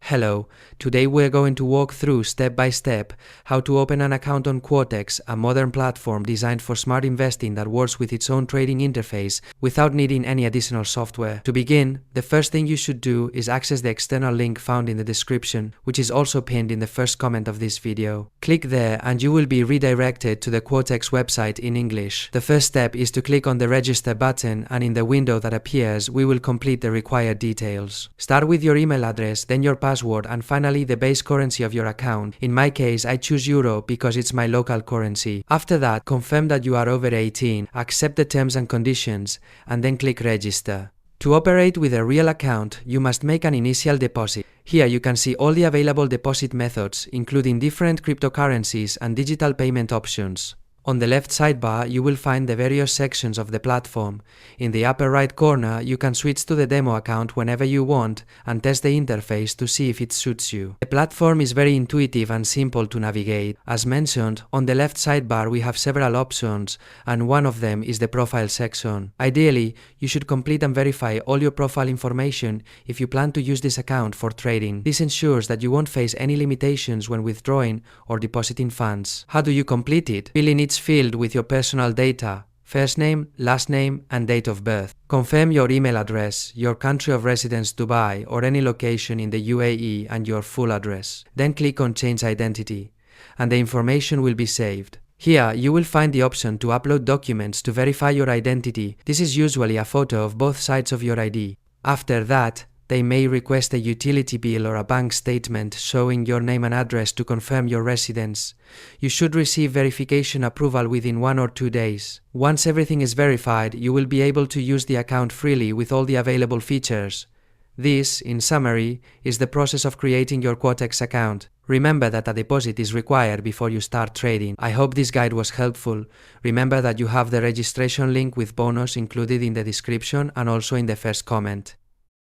Hello, today we're going to walk through step by step how to open an account on Quotex, a modern platform designed for smart investing that works with its own trading interface without needing any additional software. To begin, the first thing you should do is access the external link found in the description, which is also pinned in the first comment of this video. Click there and you will be redirected to the Quotex website in English. The first step is to click on the register button, and in the window that appears, we will complete the required details. Start with your email address, then your password, and finally the base currency of your account. In my case, I choose Euro because it's my local currency. After that, confirm that you are over 18, accept the terms and conditions, and then click register. To operate with a real account, you must make an initial deposit. Here you can see all the available deposit methods, including different cryptocurrencies and digital payment options. On the left sidebar, you will find the various sections of the platform. In the upper right corner, you can switch to the demo account whenever you want and test the interface to see if it suits you. The platform is very intuitive and simple to navigate. As mentioned, on the left sidebar we have several options, and one of them is the profile section. Ideally, you should complete and verify all your profile information if you plan to use this account for trading. This ensures that you won't face any limitations when withdrawing or depositing funds. How do you complete it? Fill in each field with your personal data: first name, last name, and date of birth. Confirm your email address, your country of residence Dubai or any location in the UAE, and your full address. Then click on Change Identity, and the information will be saved. Here, you will find the option to upload documents to verify your identity. This is usually a photo of both sides of your ID. After that, they may request a utility bill or a bank statement showing your name and address to confirm your residence. You should receive verification approval within 1 or 2 days. Once everything is verified, you will be able to use the account freely with all the available features. This, in summary, is the process of creating your Quotex account. Remember that a deposit is required before you start trading. I hope this guide was helpful. Remember that you have the registration link with bonus included in the description and also in the first comment.